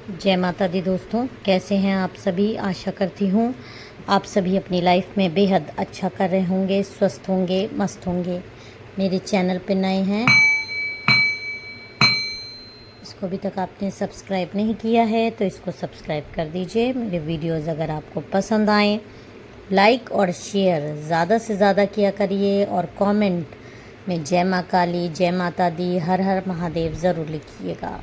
जय माता दी दोस्तों, कैसे हैं आप सभी। आशा करती हूँ आप सभी अपनी लाइफ में बेहद अच्छा कर रहे होंगे, स्वस्थ होंगे, मस्त होंगे। मेरे चैनल पे नए हैं, इसको अभी तक आपने सब्सक्राइब नहीं किया है तो इसको सब्सक्राइब कर दीजिए। मेरे वीडियोज़ अगर आपको पसंद आएँ लाइक और शेयर ज़्यादा से ज़्यादा किया करिए, और कमेंट में जय माँ काली, जय माता दी, हर हर महादेव ज़रूर लिखिएगा।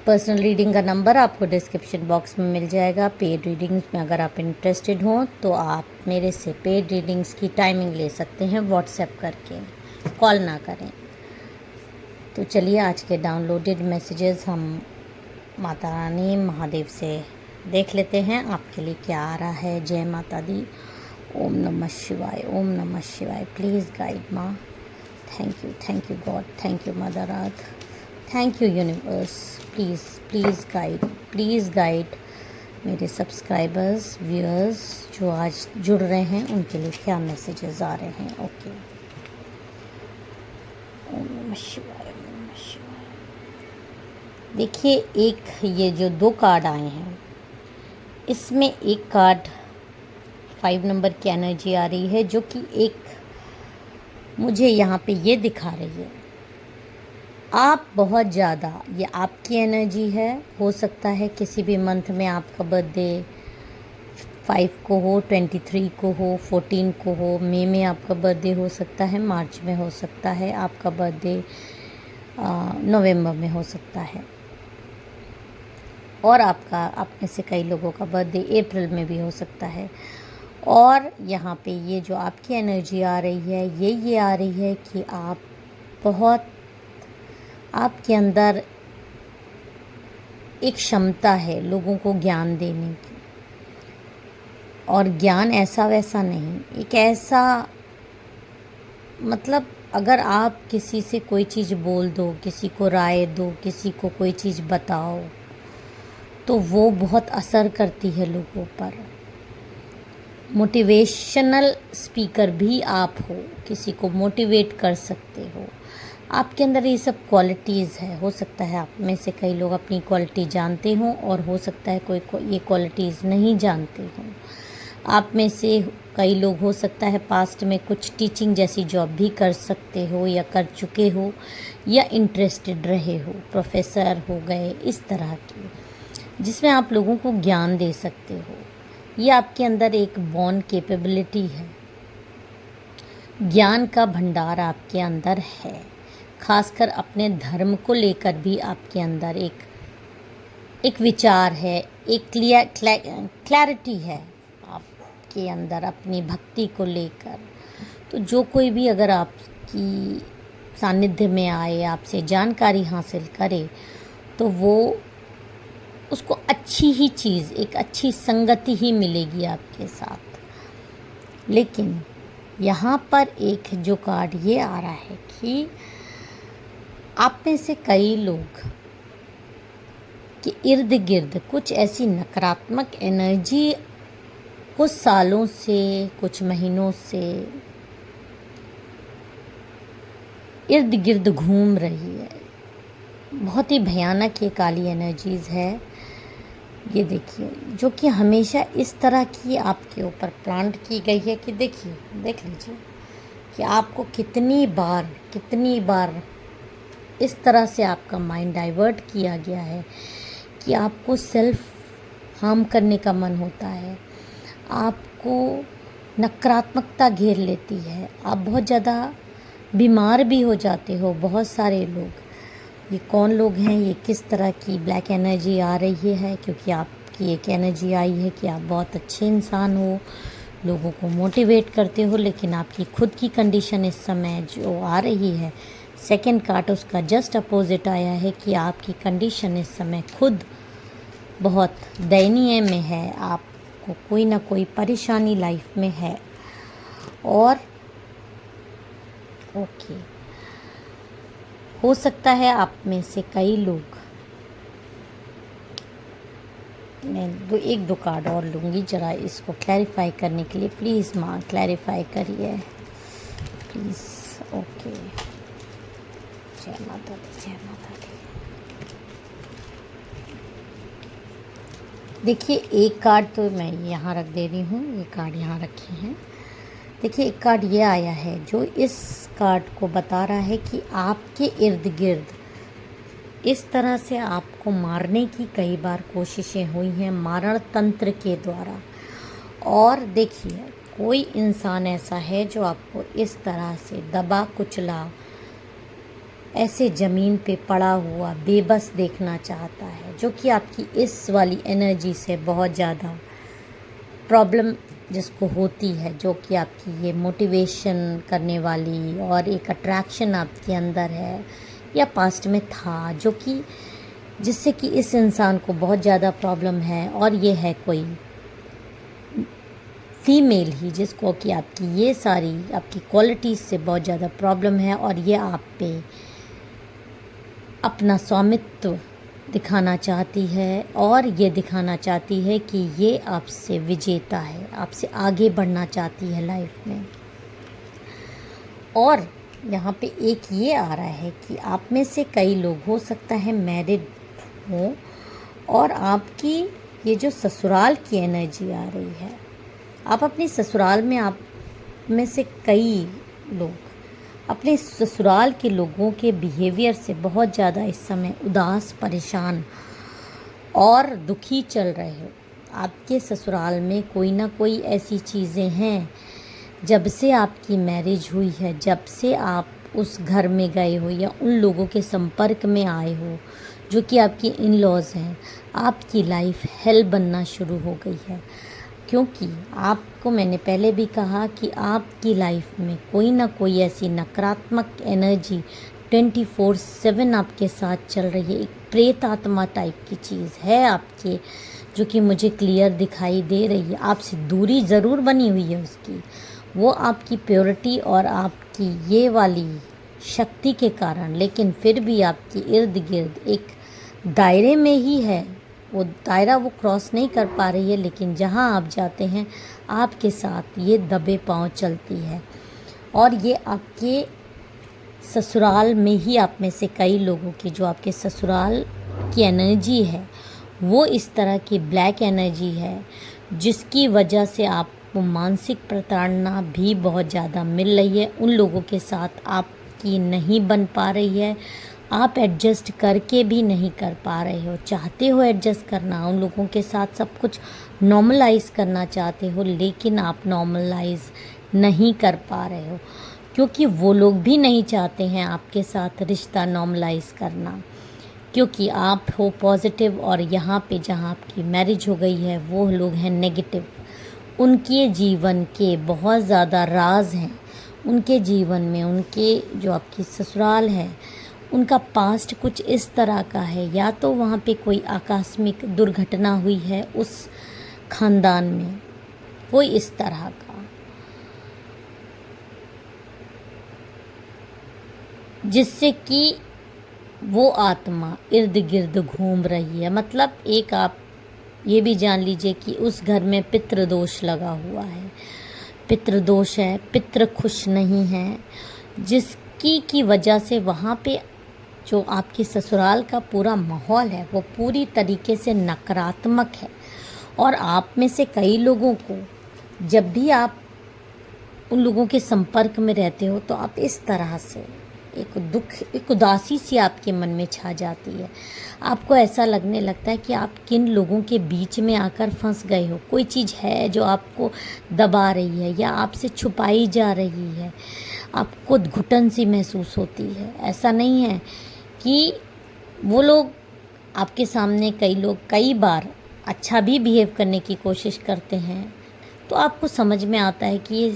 पर्सनल रीडिंग का नंबर आपको डिस्क्रिप्शन बॉक्स में मिल जाएगा। पेड रीडिंग्स में अगर आप इंटरेस्टेड हों तो आप मेरे से पेड रीडिंग्स की टाइमिंग ले सकते हैं व्हाट्सएप करके, कॉल ना करें। तो चलिए आज के डाउनलोडेड मैसेजेस हम माता रानी महादेव से देख लेते हैं आपके लिए क्या आ रहा है। जय माता दी। ओम नमः शिवाय, ओम नमः शिवाय। प्लीज़ गाइड माँ। Thank you God, thank you mother earth, thank you universe. Please guide मेरे सब्सक्राइबर्स, व्यूअर्स जो आज जुड़ रहे हैं, उनके लिए क्या मैसेजेस आ रहे हैं। ओके। ओम नमः शिवाय, ओम नमः शिवाय। देखिए, एक ये जो 2 कार्ड आए हैं, इसमें एक कार्ड 5 नंबर की एनर्जी आ रही है, जो कि एक मुझे यहाँ पे ये दिखा रही है आप बहुत ज़्यादा, ये आपकी एनर्जी है। हो सकता है किसी भी मंथ में आपका बर्थडे 5 को हो, 23 को हो, 14 को हो, मई में आपका बर्थडे हो सकता है, मार्च में हो सकता है, आपका बर्थडे नवंबर में हो सकता है, और आप में से कई लोगों का बर्थडे अप्रैल में भी हो सकता है। और यहाँ पे ये जो आपकी एनर्जी आ रही है, ये आ रही है कि आपके अंदर एक क्षमता है लोगों को ज्ञान देने की, और ज्ञान ऐसा वैसा नहीं, एक ऐसा मतलब अगर आप किसी से कोई चीज़ बोल दो, किसी को राय दो, किसी को कोई चीज़ बताओ, तो वो बहुत असर करती है लोगों पर। मोटिवेशनल स्पीकर भी आप हो, किसी को मोटिवेट कर सकते हो। आपके अंदर ये सब क्वालिटीज़ है। हो सकता है आप में से कई लोग अपनी क्वालिटी जानते हों, और हो सकता है कोई ये क्वालिटीज़ नहीं जानते हों। आप में से कई लोग हो सकता है पास्ट में कुछ टीचिंग जैसी जॉब भी कर सकते हो, या कर चुके हो, या इंटरेस्टेड रहे हो, प्रोफेसर हो गए, इस तरह की, जिसमें आप लोगों को ज्ञान दे सकते हो। ये आपके अंदर एक बॉर्न कैपेबिलिटी है। ज्ञान का भंडार आपके अंदर है। खासकर अपने धर्म को लेकर भी आपके अंदर एक विचार है, एक क्लैरिटी है आपके अंदर अपनी भक्ति को लेकर। तो जो कोई भी अगर आपकी सानिध्य में आए, आपसे जानकारी हासिल करे, तो वो उसको अच्छी ही चीज़, एक अच्छी संगति ही मिलेगी आपके साथ। लेकिन यहाँ पर एक जो कार्ड ये आ रहा है कि आप में से कई लोग के इर्द गिर्द कुछ ऐसी नकारात्मक एनर्जी कुछ सालों से, कुछ महीनों से इर्द गिर्द घूम रही है। बहुत ही भयानक ये काली एनर्जीज़ है। ये देखिए, जो कि हमेशा इस तरह की आपके ऊपर प्लांट की गई है कि देख लीजिए कि आपको कितनी बार इस तरह से आपका माइंड डाइवर्ट किया गया है कि आपको सेल्फ हार्म करने का मन होता है, आपको नकारात्मकता घेर लेती है, आप बहुत ज़्यादा बीमार भी हो जाते हो। बहुत सारे लोग, ये कौन लोग हैं, ये किस तरह की ब्लैक एनर्जी आ रही है, क्योंकि आपकी एक एनर्जी आई है कि आप बहुत अच्छे इंसान हो, लोगों को मोटिवेट करते हो, लेकिन आपकी खुद की कंडीशन इस समय जो आ रही है, सेकंड कार्ड उसका जस्ट अपोजिट आया है कि आपकी कंडीशन इस समय खुद बहुत दयनीय में है। आपको कोई ना कोई परेशानी लाइफ में है। और ओके, हो सकता है आप में से कई लोग, मैं एक दो कार्ड और लूँगी ज़रा इसको क्लैरिफाई करने के लिए। प्लीज़ माँ क्लैरिफाई करिए प्लीज़। ओके, जय माता दी, जय माता दी। देखिए, एक कार्ड तो मैं यहाँ रख दे रही हूँ, ये कार्ड यहाँ रखे हैं। देखिए, एक कार्ड ये आया है जो इस कार्ड को बता रहा है कि आपके इर्द गिर्द इस तरह से आपको मारने की कई बार कोशिशें हुई हैं मारण तंत्र के द्वारा। और देखिए, कोई इंसान ऐसा है जो आपको इस तरह से दबा कुचला, ऐसे ज़मीन पे पड़ा हुआ बेबस देखना चाहता है, जो कि आपकी इस वाली एनर्जी से बहुत ज़्यादा प्रॉब्लम जिसको होती है, जो कि आपकी ये मोटिवेशन करने वाली और एक अट्रैक्शन आपके अंदर है या पास्ट में था, जो कि जिससे कि इस इंसान को बहुत ज़्यादा प्रॉब्लम है। और ये है कोई फीमेल ही जिसको कि आपकी ये सारी आपकी क्वालिटीज़ से बहुत ज़्यादा प्रॉब्लम है, और ये आप पे अपना स्वामित्व दिखाना चाहती है और ये दिखाना चाहती है कि ये आपसे विजेता है, आपसे आगे बढ़ना चाहती है लाइफ में। और यहाँ पे एक ये आ रहा है कि आप में से कई लोग हो सकता है मैरिड हो, और आपकी ये जो ससुराल की एनर्जी आ रही है, आप अपने ससुराल में, आप में से कई लोग अपने ससुराल के लोगों के बिहेवियर से बहुत ज़्यादा इस समय उदास, परेशान और दुखी चल रहे हो। आपके ससुराल में कोई ना कोई ऐसी चीज़ें हैं, जब से आपकी मैरिज हुई है, जब से आप उस घर में गए हो या उन लोगों के संपर्क में आए हो जो कि आपके इन लॉज हैं, आपकी लाइफ हेल बनना शुरू हो गई है। क्योंकि आपको मैंने पहले भी कहा कि आपकी लाइफ में कोई ना कोई ऐसी नकारात्मक एनर्जी 24/7 आपके साथ चल रही है। एक प्रेत आत्मा टाइप की चीज़ है आपके, जो कि मुझे क्लियर दिखाई दे रही है। आपसे दूरी ज़रूर बनी हुई है उसकी, वो आपकी प्योरिटी और आपकी ये वाली शक्ति के कारण, लेकिन फिर भी आपके इर्द गिर्द एक दायरे में ही है। वो दायरा वो क्रॉस नहीं कर पा रही है, लेकिन जहाँ आप जाते हैं आपके साथ ये दबे पाँव चलती है। और ये आपके ससुराल में ही, आप में से कई लोगों की जो आपके ससुराल की एनर्जी है वो इस तरह की ब्लैक एनर्जी है, जिसकी वजह से आपको मानसिक प्रताड़ना भी बहुत ज़्यादा मिल रही है। उन लोगों के साथ आपकी नहीं बन पा रही है, आप एडजस्ट करके भी नहीं कर पा रहे हो। चाहते हो एडजस्ट करना, उन लोगों के साथ सब कुछ नॉर्मलाइज करना चाहते हो, लेकिन आप नॉर्मलाइज नहीं कर पा रहे हो, क्योंकि वो लोग भी नहीं चाहते हैं आपके साथ रिश्ता नॉर्मलाइज करना, क्योंकि आप हो पॉजिटिव और यहाँ पे जहाँ आपकी मैरिज हो गई है वो लोग हैं नेगेटिव। उनके जीवन के बहुत ज़्यादा राज हैं उनके जीवन में। उनके जो आपकी ससुराल है, उनका पास्ट कुछ इस तरह का है, या तो वहाँ पे कोई आकस्मिक दुर्घटना हुई है उस खानदान में, कोई इस तरह का, जिससे कि वो आत्मा इर्द गिर्द घूम रही है। मतलब एक आप ये भी जान लीजिए कि उस घर में पितृदोष लगा हुआ है, पितृदोष है, पितृ खुश नहीं है, जिसकी की वजह से वहाँ पे जो आपकी ससुराल का पूरा माहौल है वो पूरी तरीके से नकारात्मक है। और आप में से कई लोगों को जब भी आप उन लोगों के संपर्क में रहते हो तो आप इस तरह से एक दुख, एक उदासी सी आपके मन में छा जाती है। आपको ऐसा लगने लगता है कि आप किन लोगों के बीच में आकर फंस गए हो। कोई चीज़ है जो आपको दबा रही है या आपसे छुपाई जा रही है, आपको घुटन सी महसूस होती है। ऐसा नहीं है कि वो लोग आपके सामने, कई लोग कई बार अच्छा भी बिहेव करने की कोशिश करते हैं, तो आपको समझ में आता है कि ये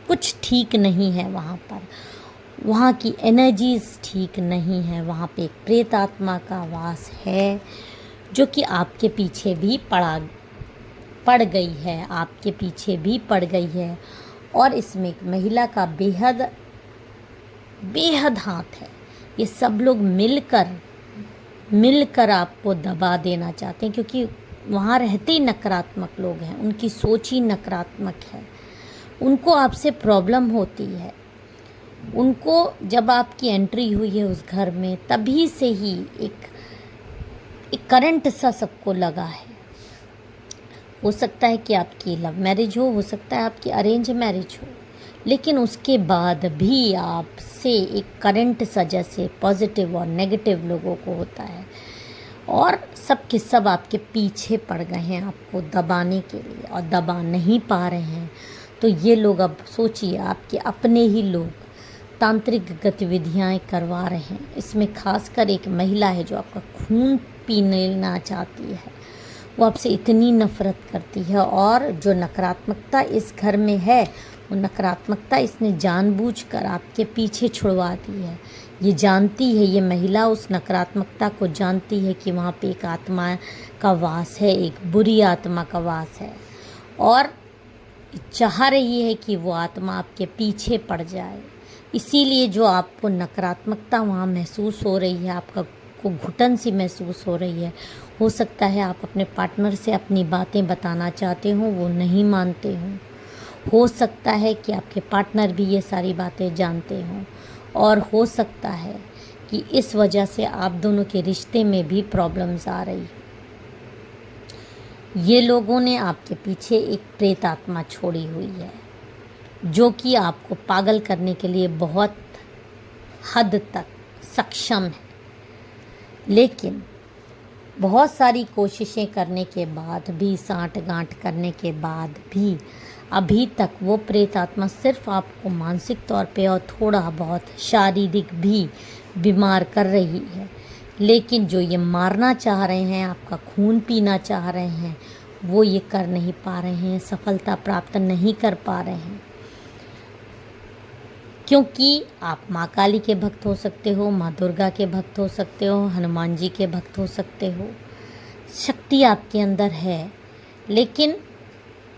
कुछ ठीक नहीं है। वहाँ पर वहाँ की एनर्जीज़ ठीक नहीं है, वहाँ पे एक प्रेत आत्मा का वास है जो कि आपके पीछे भी पड़ गई है, आपके पीछे भी पड़ गई है। और इसमें एक महिला का बेहद बेहद हाथ है। ये सब लोग मिलकर आपको दबा देना चाहते हैं, क्योंकि वहाँ रहते ही नकारात्मक लोग हैं, उनकी सोच ही नकारात्मक है, उनको आपसे प्रॉब्लम होती है। उनको जब आपकी एंट्री हुई है उस घर में, तभी से ही एक करंट सा सबको लगा है हो सकता है कि आपकी लव मैरिज हो सकता है आपकी अरेंज मैरिज हो, लेकिन उसके बाद भी आपसे एक करंट सजा से पॉजिटिव और नेगेटिव लोगों को होता है, और सब के सब आपके पीछे पड़ गए हैं आपको दबाने के लिए और दबा नहीं पा रहे हैं। तो ये लोग, अब सोचिए, आपके अपने ही लोग तांत्रिक गतिविधियाँ करवा रहे हैं। इसमें खासकर एक महिला है जो आपका खून पीना चाहती है, वो आपसे इतनी नफ़रत करती है, और जो नकारात्मकता इस घर में है वो नकारात्मकता इसने जानबूझकर आपके पीछे छुड़वा दी है। ये जानती है, ये महिला उस नकारात्मकता को जानती है कि वहाँ पे एक आत्मा का वास है, एक बुरी आत्मा का वास है, और चाह रही है कि वो आत्मा आपके पीछे पड़ जाए। इसीलिए जो आपको नकारात्मकता वहाँ महसूस हो रही है, आपका को घुटन सी महसूस हो रही है, हो सकता है आप अपने पार्टनर से अपनी बातें बताना चाहते हो, वो नहीं मानते हो सकता है कि आपके पार्टनर भी ये सारी बातें जानते हों, और हो सकता है कि इस वजह से आप दोनों के रिश्ते में भी प्रॉब्लम्स आ रही। ये लोगों ने आपके पीछे एक प्रेत आत्मा छोड़ी हुई है जो कि आपको पागल करने के लिए बहुत हद तक सक्षम है, लेकिन बहुत सारी कोशिशें करने के बाद भी, सांठ-गांठ करने के बाद भी अभी तक वो प्रेत आत्मा सिर्फ आपको मानसिक तौर पे और थोड़ा बहुत शारीरिक भी बीमार कर रही है। लेकिन जो ये मारना चाह रहे हैं, आपका खून पीना चाह रहे हैं, वो ये कर नहीं पा रहे हैं, सफलता प्राप्त नहीं कर पा रहे हैं, क्योंकि आप माँ काली के भक्त हो सकते हो, माँ दुर्गा के भक्त हो सकते हो, हनुमान जी के भक्त हो सकते हो। शक्ति आपके अंदर है, लेकिन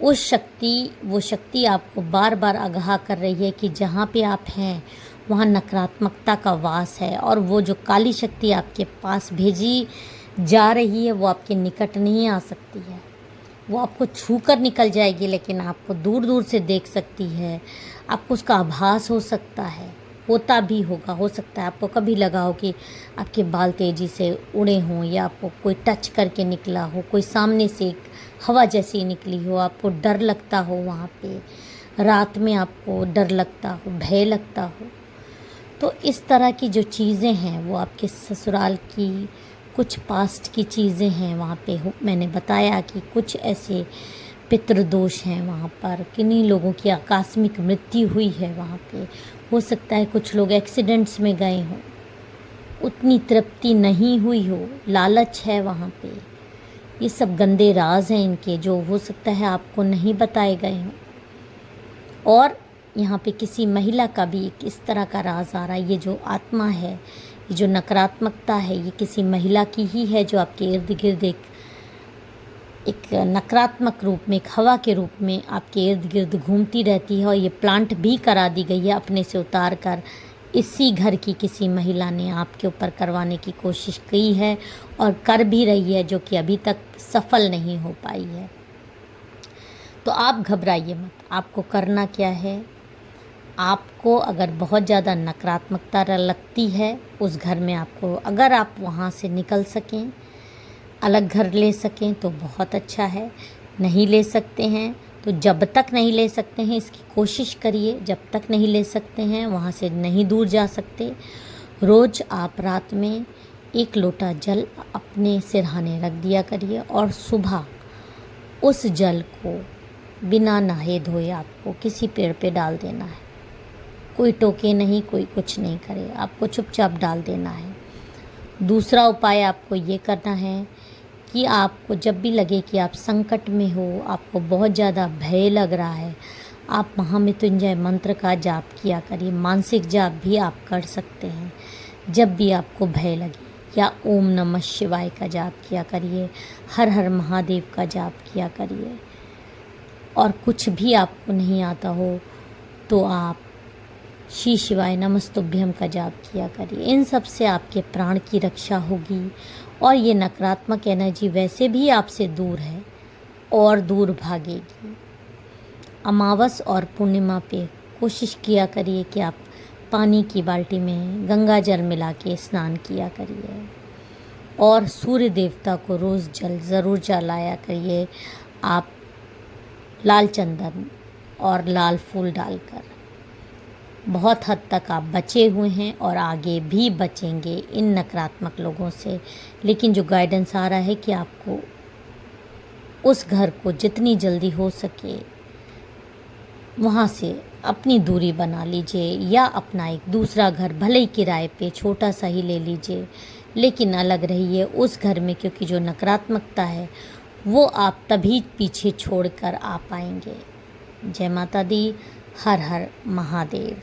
वो शक्ति आपको बार बार आगाह कर रही है कि जहाँ पे आप हैं वहाँ नकारात्मकता का वास है, और वो जो काली शक्ति आपके पास भेजी जा रही है वो आपके निकट नहीं आ सकती है। वो आपको छू कर निकल जाएगी, लेकिन आपको दूर दूर से देख सकती है, आपको उसका आभास हो सकता है, होता भी होगा। हो सकता है आपको कभी लगा हो कि आपके बाल तेज़ी से उड़े हों, या आपको कोई टच करके निकला हो, कोई सामने से एक हवा जैसी निकली हो, आपको डर लगता हो, वहाँ पे रात में आपको डर लगता हो, भय लगता हो। तो इस तरह की जो चीज़ें हैं वो आपके ससुराल की कुछ पास्ट की चीज़ें हैं वहाँ पे मैंने बताया कि कुछ ऐसे पितृदोष हैं वहाँ पर, किन्हीं लोगों की आकस्मिक मृत्यु हुई है वहाँ पे। हो सकता है कुछ लोग एक्सीडेंट्स में गए हों, उतनी तृप्ति नहीं हुई हो, लालच है वहाँ पे। ये सब गंदे राज हैं इनके, जो हो सकता है आपको नहीं बताए गए हों। और यहाँ पे किसी महिला का भी एक इस तरह का राज आ रहा है। ये जो आत्मा है, ये जो नकारात्मकता है, ये किसी महिला की ही है जो आपके इर्द गिर्द एक नकारात्मक रूप में, एक हवा के रूप में आपके इर्द गिर्द घूमती रहती है। और ये प्लांट भी करा दी गई है अपने से उतार कर, इसी घर की किसी महिला ने आपके ऊपर करवाने की कोशिश की है और कर भी रही है, जो कि अभी तक सफल नहीं हो पाई है। तो आप घबराइए मत। आपको करना क्या है, आपको अगर बहुत ज़्यादा नकारात्मकता लगती है उस घर में, आपको अगर आप वहाँ से निकल सकें, अलग घर ले सकें तो बहुत अच्छा है। नहीं ले सकते हैं तो जब तक नहीं ले सकते हैं इसकी कोशिश करिए। जब तक नहीं ले सकते हैं, वहाँ से नहीं दूर जा सकते, रोज़ आप रात में 1 लोटा जल अपने सिरहाने रख दिया करिए, और सुबह उस जल को बिना नहाए धोए आपको किसी पेड़ पे डाल देना है। कोई टोके नहीं, कोई कुछ नहीं करे, आपको चुपचाप डाल देना है। दूसरा उपाय आपको ये करना है कि आपको जब भी लगे कि आप संकट में हो, आपको बहुत ज़्यादा भय लग रहा है, आप महामृत्युंजय मंत्र का जाप किया करिए। मानसिक जाप भी आप कर सकते हैं जब भी आपको भय लगे, या ओम नमः शिवाय का जाप किया करिए, हर हर महादेव का जाप किया करिए। और कुछ भी आपको नहीं आता हो तो आप श्री शिवाय नमस्तुभ्यम का जाप किया करिए। इन सब से आपके प्राण की रक्षा होगी, और ये नकारात्मक एनर्जी वैसे भी आपसे दूर है और दूर भागेगी। अमावस और पूर्णिमा पे कोशिश किया करिए कि आप पानी की बाल्टी में गंगा जल मिला के स्नान किया करिए, और सूर्य देवता को रोज़ जल ज़रूर जलाया करिए। आप लाल चंदन और लाल फूल डालकर बहुत हद तक आप बचे हुए हैं और आगे भी बचेंगे इन नकारात्मक लोगों से। लेकिन जो गाइडेंस आ रहा है कि आपको उस घर को जितनी जल्दी हो सके वहाँ से अपनी दूरी बना लीजिए, या अपना एक दूसरा घर भले ही किराए पे छोटा सा ही ले लीजिए, लेकिन अलग रहिए उस घर में, क्योंकि जो नकारात्मकता है वो आप तभी पीछे छोड़कर आ पाएंगे। जय माता दी। हर हर महादेव।